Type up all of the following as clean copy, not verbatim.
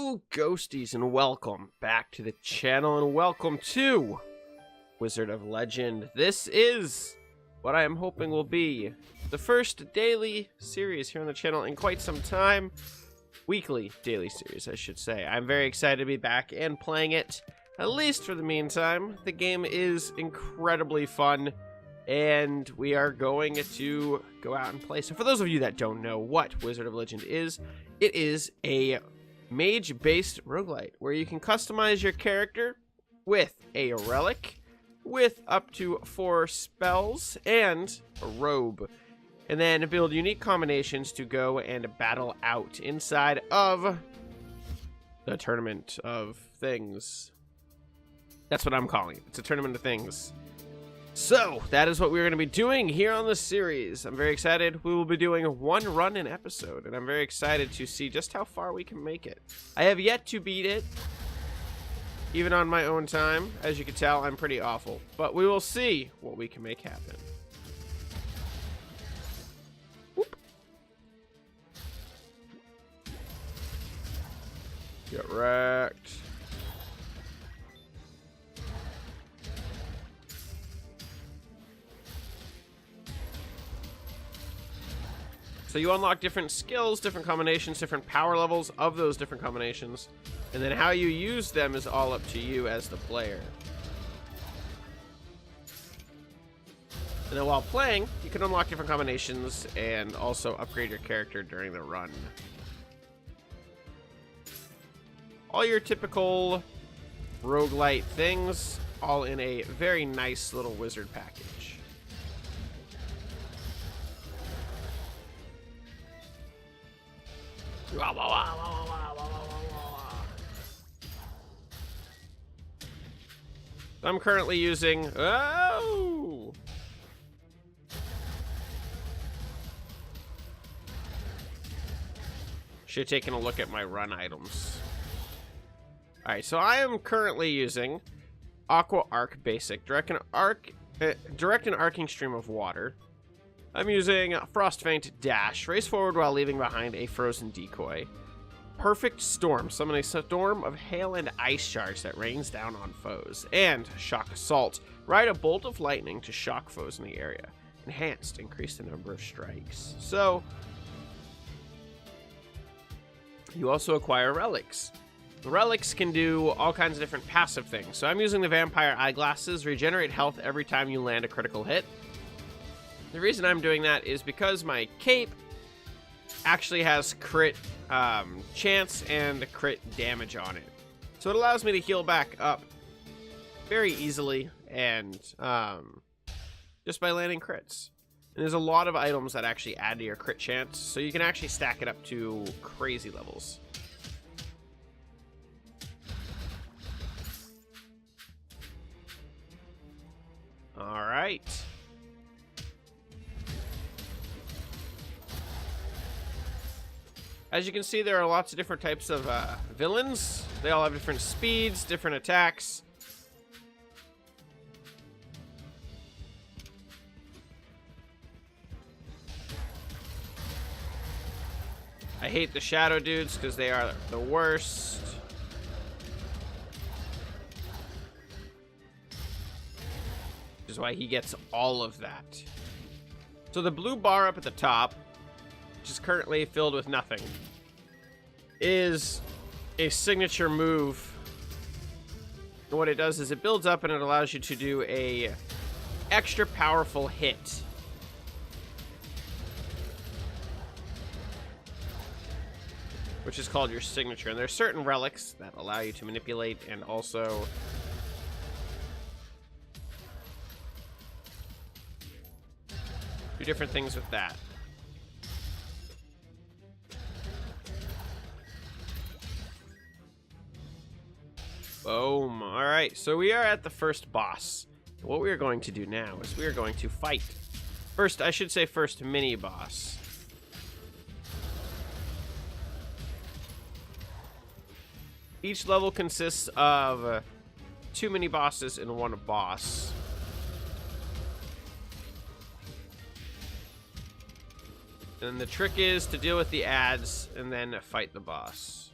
Hello, ghosties, and welcome back to the channel, and welcome to Wizard of Legend. This is what I am hoping will be the first daily series here on the channel in quite some time. Weekly daily series, I should say. I'm very excited to be back and playing it, at least for the meantime. The game is incredibly fun, and we are going to go out and play. So for those of you that don't know what Wizard of Legend is, it is a mage-based roguelite where you can customize your character with a relic, with up to 4 spells, and a robe, and then build unique combinations to go and battle out inside of the Tournament of Things. That's what I'm calling it. It's a Tournament of Things. So, that is what we're going to be doing here on the series. I'm very excited. We will be doing one run an episode, and I'm very excited to see just how far we can make it. I have yet to beat it, even on my own time. As you can tell, I'm pretty awful. But we will see what we can make happen. Whoop. Get wrecked. So you unlock different skills, different combinations, different power levels of those different combinations. And then how you use them is all up to you as the player. And then while playing, you can unlock different combinations and also upgrade your character during the run. All your typical roguelite things, all in a very nice little wizard package. I'm currently using... Oh! Should have taken a look at my run items. Alright, so I am currently using Aqua Arc Basic. Direct an arcing stream of water. I'm using Frost Feint Dash. Race forward while leaving behind a frozen decoy. Perfect Storm. Summon a storm of hail and ice shards that rains down on foes. And Shock Assault. Ride a bolt of lightning to shock foes in the area. Enhanced. Increase the number of strikes. So, you also acquire relics. The relics can do all kinds of different passive things. So I'm using the Vampire Eyeglasses. Regenerate health every time you land a critical hit. The reason I'm doing that is because my cape actually has crit chance and crit damage on it. So it allows me to heal back up very easily and just by landing crits. And there's a lot of items that actually add to your crit chance, so you can actually stack it up to crazy levels. All right. As you can see, there are lots of different types of villains. They all have different speeds, different attacks. I hate the shadow dudes because they are the worst. Which is why he gets all of that. So the blue bar up at the top, which is currently filled with nothing, is a signature move. And what it does is it builds up and it allows you to do a extra powerful hit. Which is called your signature. And there are certain relics that allow you to manipulate and also do different things with that. Boom. Alright, so we are at the first boss. What we are going to do now is we are going to fight. First, I should say first mini-boss. Each level consists of 2 mini-bosses and 1 boss. And the trick is to deal with the ads and then fight the boss.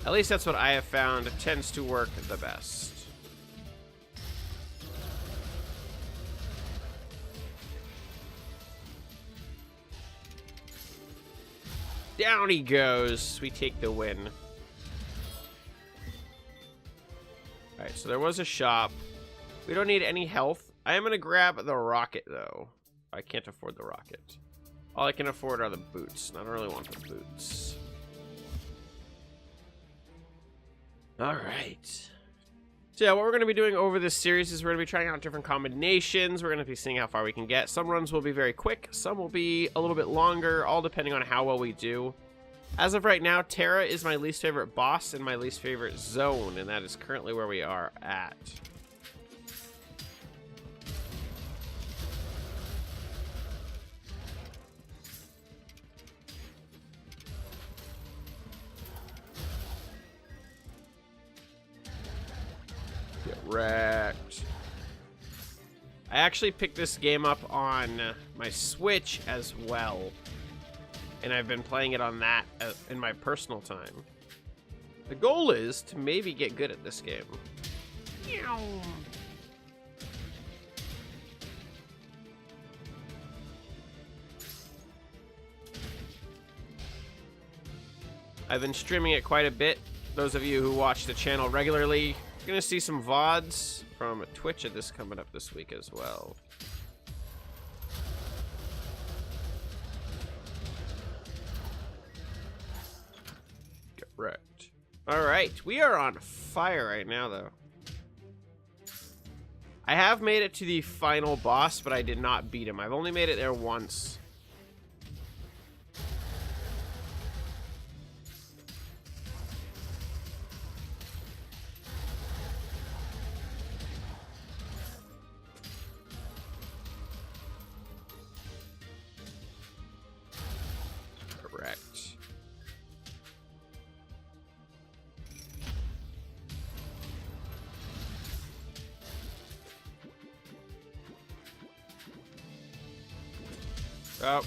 At least that's what I have found. It tends to work the best. Down he goes. We take the win. Alright, so there was a shop. We don't need any health. I am going to grab the rocket, though. I can't afford the rocket. All I can afford are the boots. I don't really want the boots. Alright. So yeah, what we're going to be doing over this series is we're going to be trying out different combinations. We're going to be seeing how far we can get. Some runs will be very quick. Some will be a little bit longer, all depending on how well we do. As of right now, Terra is my least favorite boss and my least favorite zone, and that is currently where we are at. Get wrecked. I actually picked this game up on my Switch as well. And I've been playing it on that in my personal time. The goal is to maybe get good at this game. I've been streaming it quite a bit. Those of you who watch the channel regularly, you're gonna see some VODs from Twitch of this coming up this week as well. Get wrecked. Alright, we are on fire right now, though. I have made it to the final boss, but I did not beat him. I've only made it there once. Correct. Oh.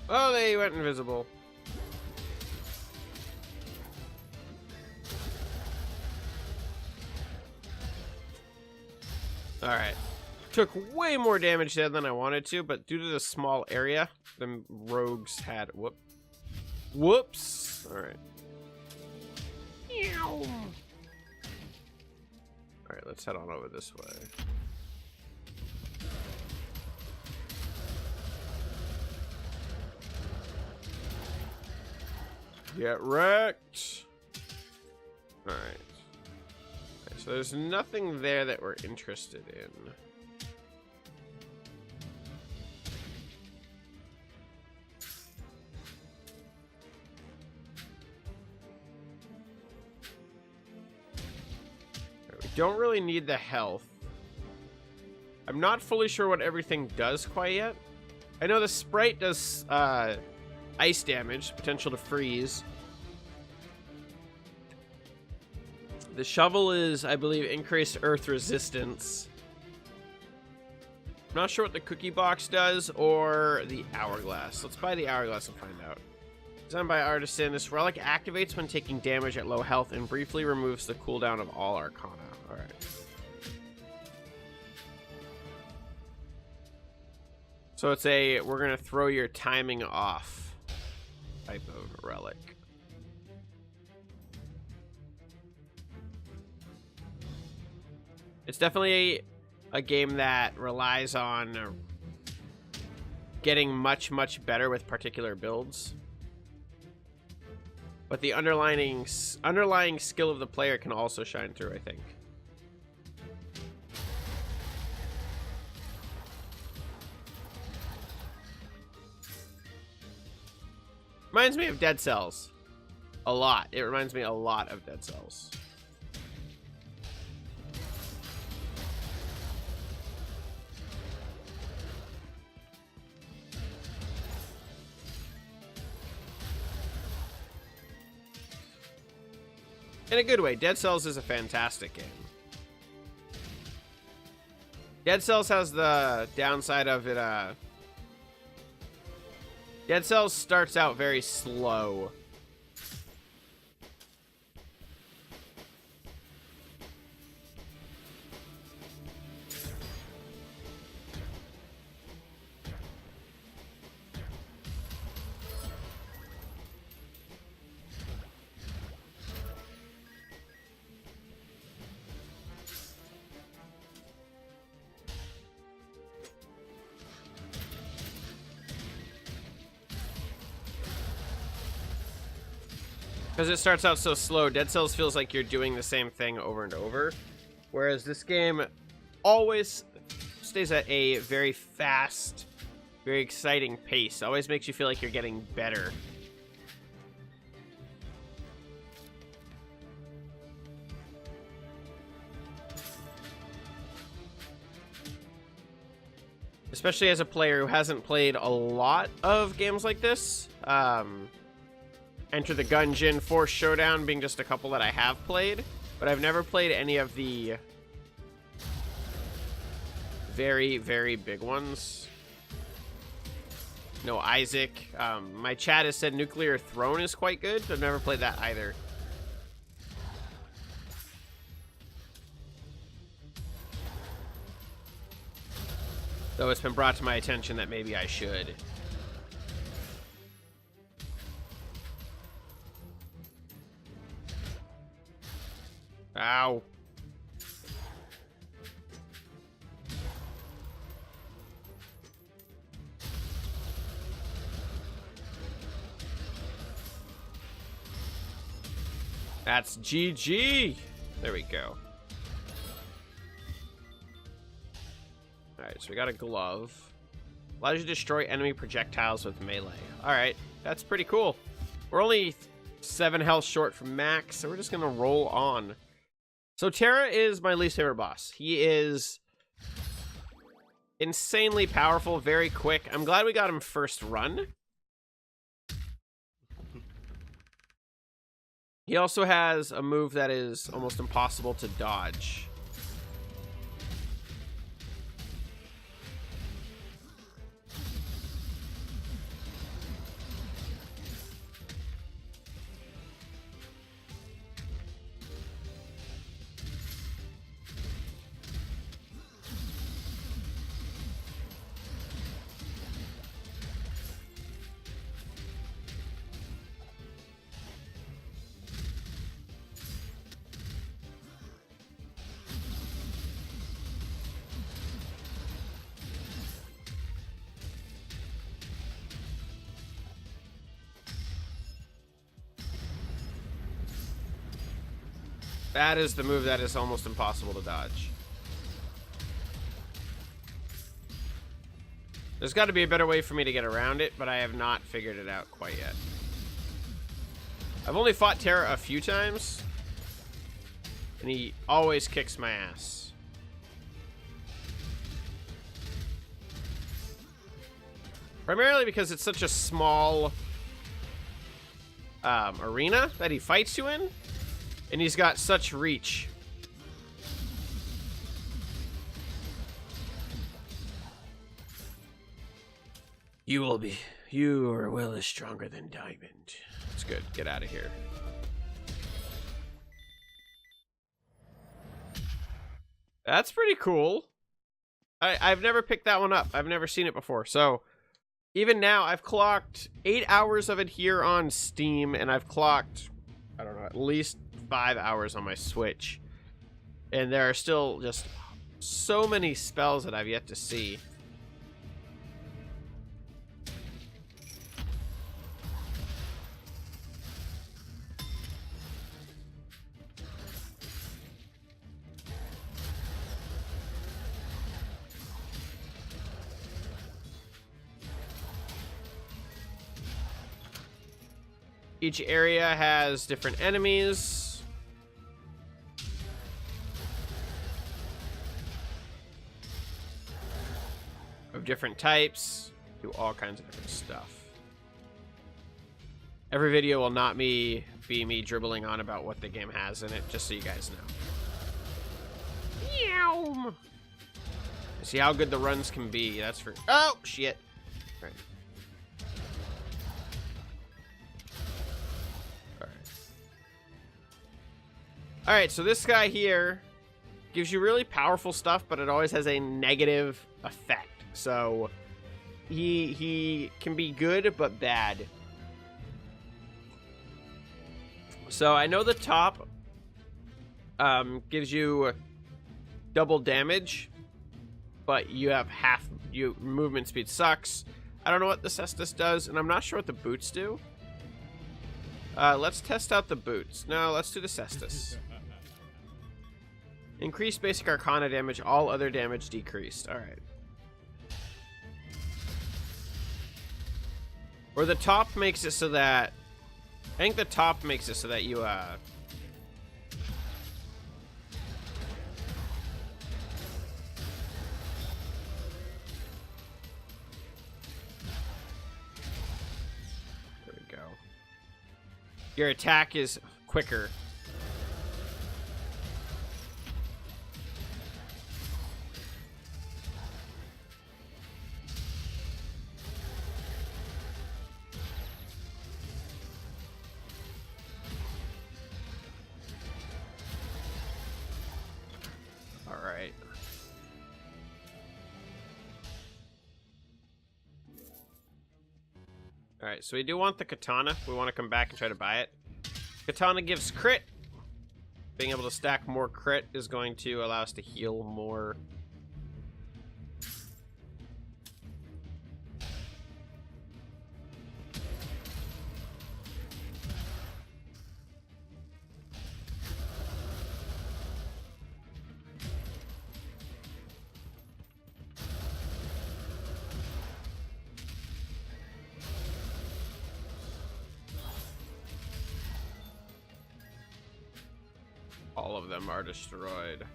Oh, they went invisible. Alright. Took way more damage there than I wanted to, but due to the small area, the rogues had... Whoops! Alright. Alright, let's head on over this way. Get wrecked! Alright. Okay, so there's nothing there that we're interested in. Don't really need the health. I'm not fully sure what everything does quite yet. I know the Sprite does ice damage, potential to freeze. The shovel is, I believe, increased earth resistance. I'm not sure what the cookie box does or the hourglass. Let's buy the hourglass and find out. Designed by Artisan, this relic activates when taking damage at low health and briefly removes the cooldown of all Arcana. Alright. So it's a, we're going to throw your timing off type of relic. It's definitely a game that relies on getting much, much better with particular builds. But the underlying skill of the player can also shine through, I think. Reminds me of Dead Cells. A lot. It reminds me a lot of Dead Cells. In a good way, Dead Cells is a fantastic game. Dead Cells has the downside of it, Dead Cells starts out very slow. Because it starts out so slow, Dead Cells feels like you're doing the same thing over and over. Whereas this game always stays at a very fast, very exciting pace. Always makes you feel like you're getting better. Especially as a player who hasn't played a lot of games like this. Enter the Gungeon, Force Showdown being just a couple that I have played, but I've never played any of the very, very big ones. No Isaac. My chat has said Nuclear Throne is quite good. I've never played that either. Though it's been brought to my attention that maybe I should. Ow. That's GG. There we go. Alright, so we got a glove. Allows you to destroy enemy projectiles with melee. Alright, that's pretty cool. We're only 7 health short from max, so we're just gonna roll on. So Terra is my least favorite boss. He is insanely powerful, very quick. I'm glad we got him first run. He also has a move that is almost impossible to dodge. That is the move that is almost impossible to dodge. There's got to be a better way for me to get around it, but I have not figured it out quite yet. I've only fought Terra a few times, and he always kicks my ass. Primarily because it's such a small arena that he fights you in. And he's got such reach. Your will is stronger than diamond. That's good. Get out of here. That's pretty cool. I've never picked that one up. I've never seen it before. So even now, I've clocked 8 hours of it here on Steam, and I've clocked, I don't know, at least 5 hours on my Switch, and there are still just so many spells that I've yet to see. Each area has different enemies. Of different types, do all kinds of different stuff. Every video will not be me dribbling on about what the game has in it, just so you guys know. Meow. See how good the runs can be. That's for. Oh shit! Right. Alright, so this guy here gives you really powerful stuff, but it always has a negative effect. So he can be good, but bad. So I know the top gives you double damage, but you have half. Your movement speed sucks. I don't know what the cestus does, and I'm not sure what the boots do. Let's test out the boots. No, let's do the cestus. Increased basic arcana damage, all other damage decreased. Alright. Or the top makes it so that... I think the top makes it so that you, there we go. Your attack is quicker. Alright. Alright, so we do want the katana. We want to come back and try to buy it. Katana gives crit. Being able to stack more crit is going to allow us to heal more. All of them are destroyed.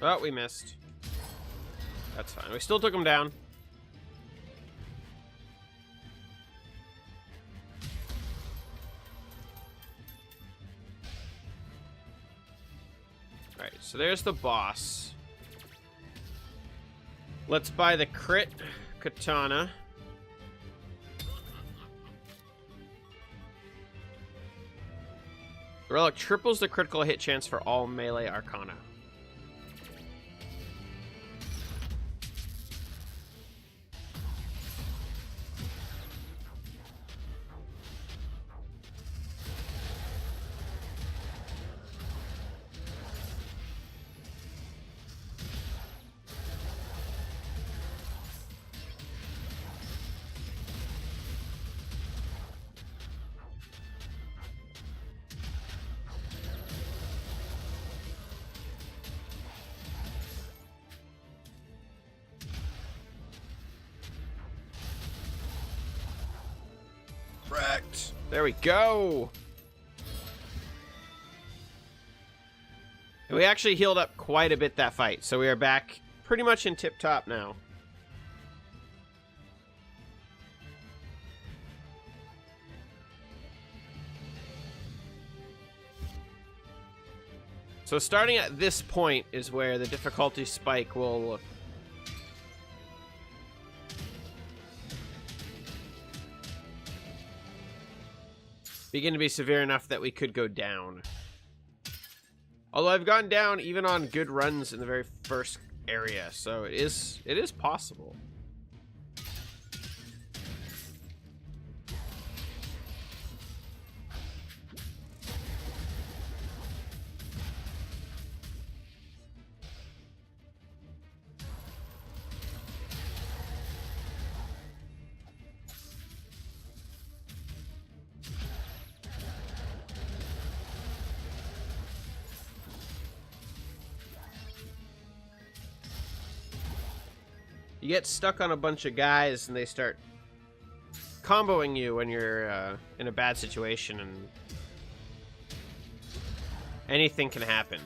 Oh, we missed. That's fine. We still took him down. Alright, so there's the boss. Let's buy the crit katana. The relic triples the critical hit chance for all melee arcana. Wrecked. There we go. And we actually healed up quite a bit that fight, so we are back pretty much in tip-top now. So starting at this point is where the difficulty spike will begin to be severe enough that we could go down. Although I've gone down even on good runs in the very first area, so it is possible. You get stuck on a bunch of guys and they start comboing you when you're in a bad situation, and anything can happen.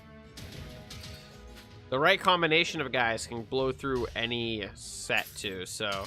The right combination of guys can blow through any set too, so...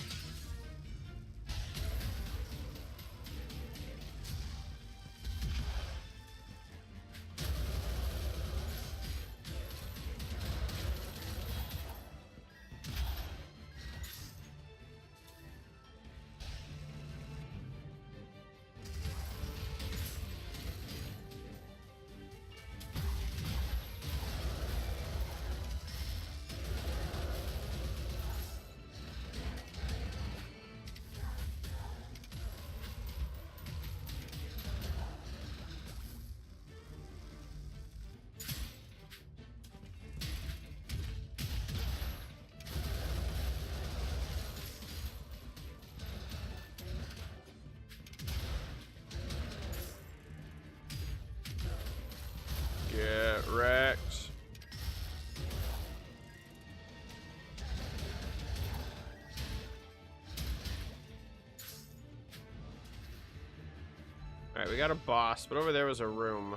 Alright, we got a boss, but over there was a room.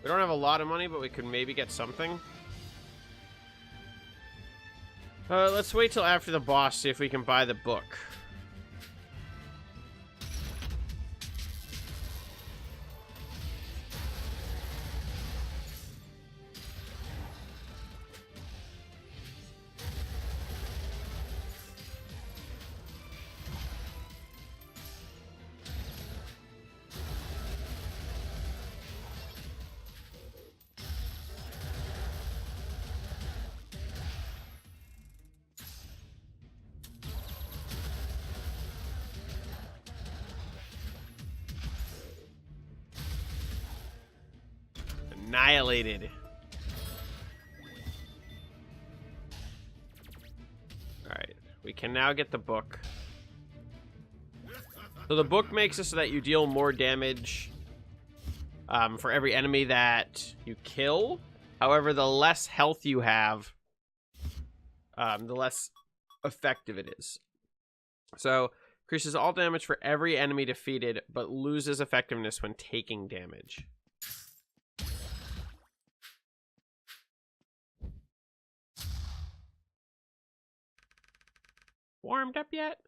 We don't have a lot of money, but we could maybe get something. Let's wait till after the boss, see if we can buy the book. Annihilated. Alright, we can now get the book. So the book makes it so that you deal more damage for every enemy that you kill. However, the less health you have, the less effective it is. So, increases all damage for every enemy defeated, but loses effectiveness when taking damage. Warmed up yet?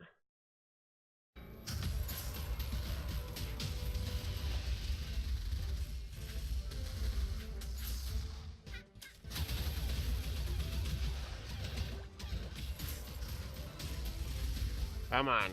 Come on.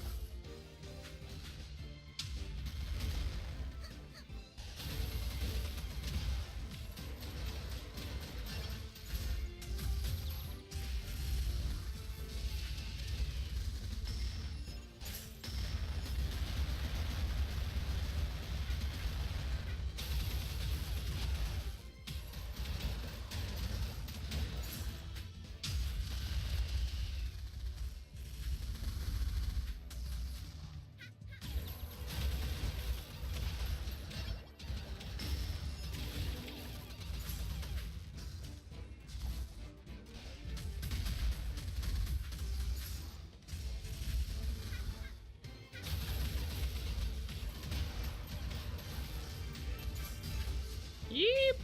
Yeep.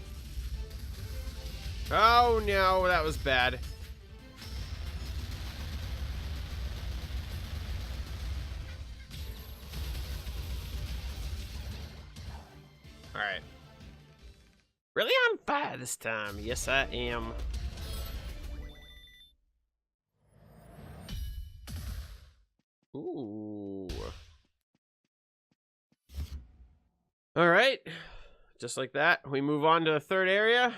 Oh no, that was bad. Alright. Really on fire this time. Yes, I am. Ooh. Alright. Just like that, we move on to the third area.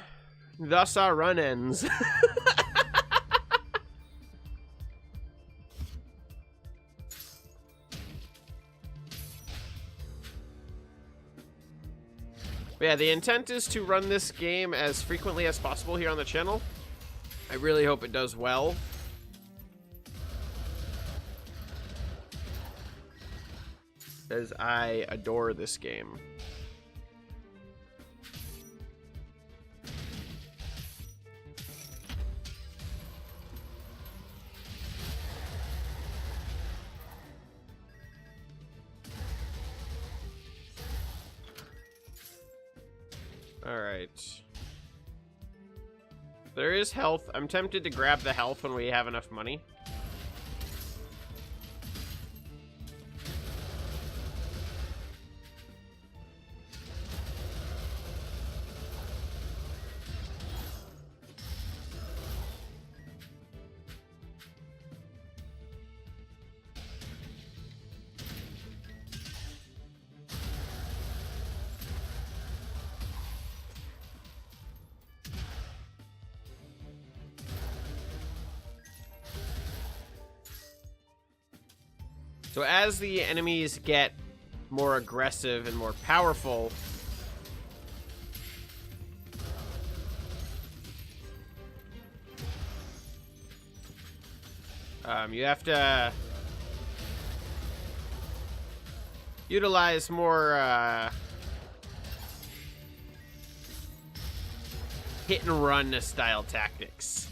Thus our run ends. But yeah, the intent is to run this game as frequently as possible here on the channel. I really hope it does well. Because I adore this game. Alright. There is health. I'm tempted to grab the health when we have enough money. So as the enemies get more aggressive and more powerful, you have to utilize more hit and run style tactics.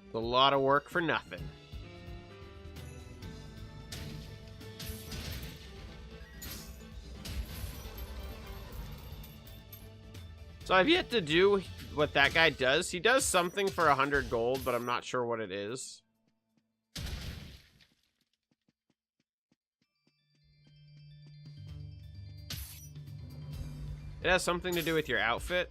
It's a lot of work for nothing. So I've yet to do what that guy does. He does something for 100 gold, but I'm not sure what it is. It has something to do with your outfit.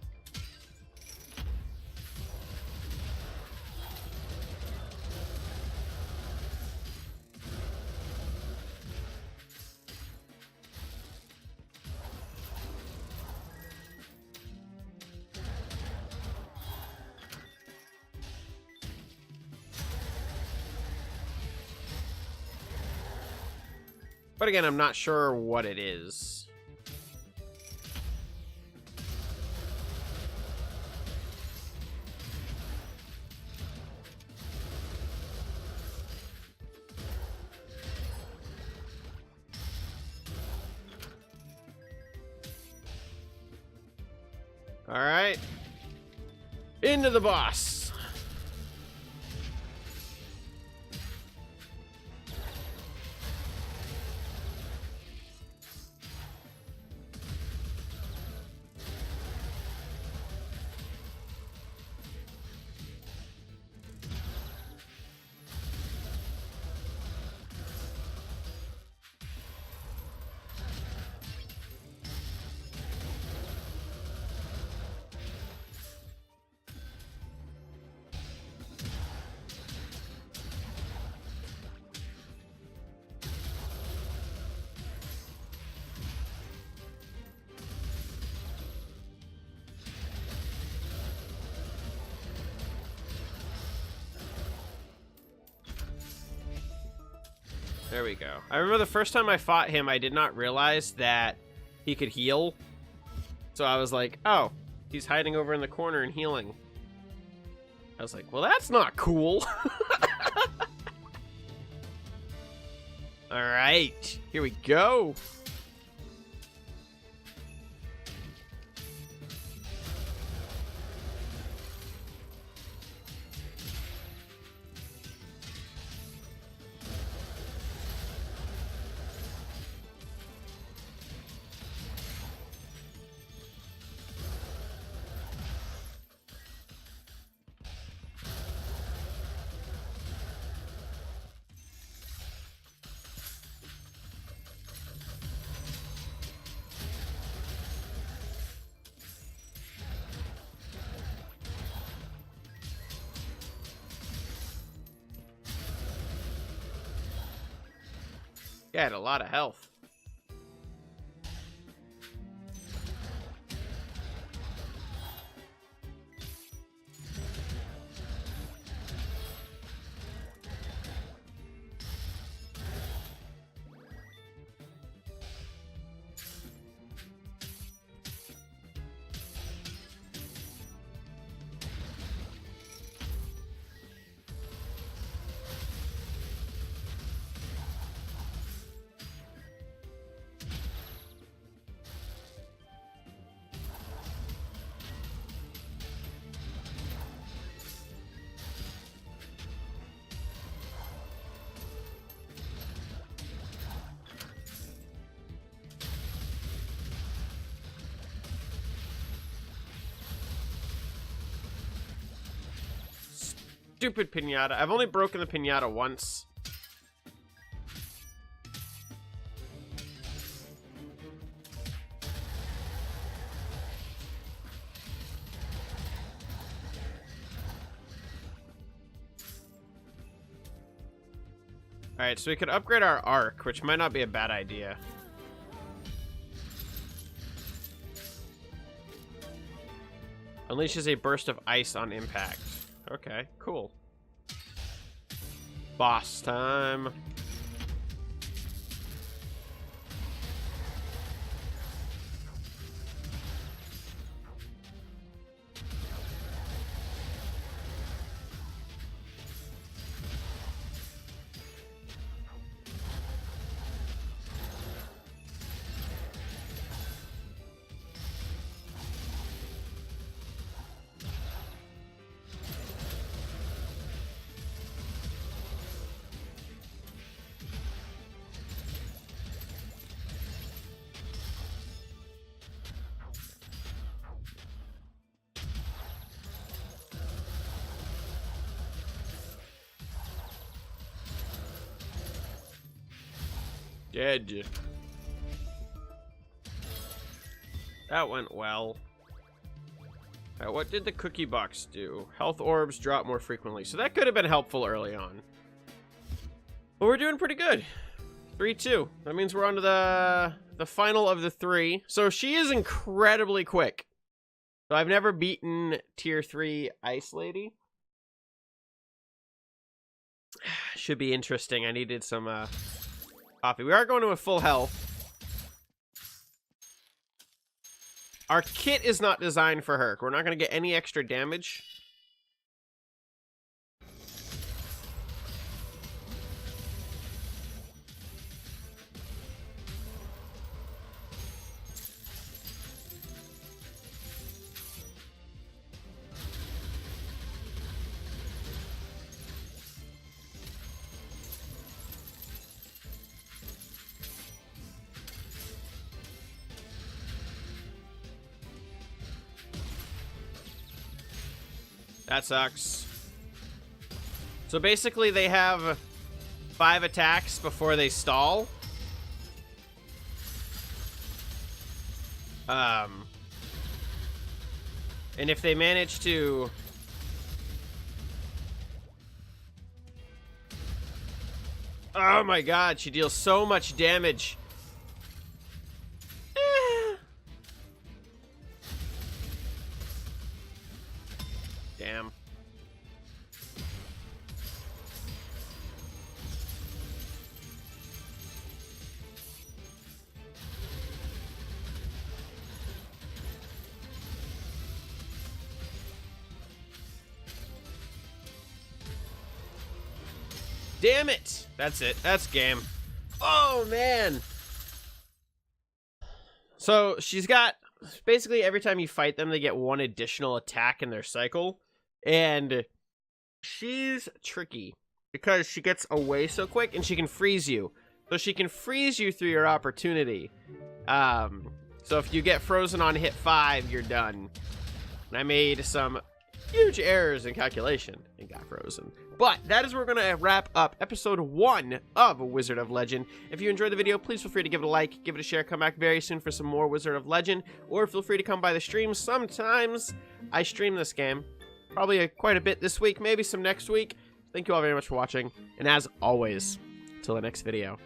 But again, I'm not sure what it is. All right. Into the boss. There we go. I remember the first time I fought him, I did not realize that he could heal. So I was like, oh, he's hiding over in the corner and healing. I was like, well, that's not cool. All right, here we go. Yeah, I had a lot of health. Stupid pinata. I've only broken the pinata once. Alright, so we could upgrade our arc, which might not be a bad idea. Unleashes a burst of ice on impact. Okay, cool. Boss time. Dead. That went well. Alright, what did the cookie box do? Health orbs drop more frequently. So that could have been helpful early on. But we're doing pretty good. 3-2. That means we're on to the final of the 3. So she is incredibly quick. So I've never beaten tier 3 Ice Lady. Should be interesting. I needed some coffee. We are going to a full health. Our kit is not designed for her. We're not going to get any extra damage. That sucks. So basically they have 5 attacks before they stall. And if they manage to... Oh my god, she deals so much damage. Damn. Damn it! That's it. That's game. Oh, man! So, she's got... Basically, every time you fight them, they get 1 additional attack in their cycle. And she's tricky because she gets away so quick and she can freeze you. So she can freeze you through your opportunity. So if you get frozen on hit 5, you're done. And I made some huge errors in calculation and got frozen. But that is where we're going to wrap up episode 1 of Wizard of Legend. If you enjoyed the video, please feel free to give it a like, give it a share, come back very soon for some more Wizard of Legend, or feel free to come by the stream. Sometimes I stream this game. Probably quite a bit this week, maybe some next week. Thank you all very much for watching, and as always, till the next video.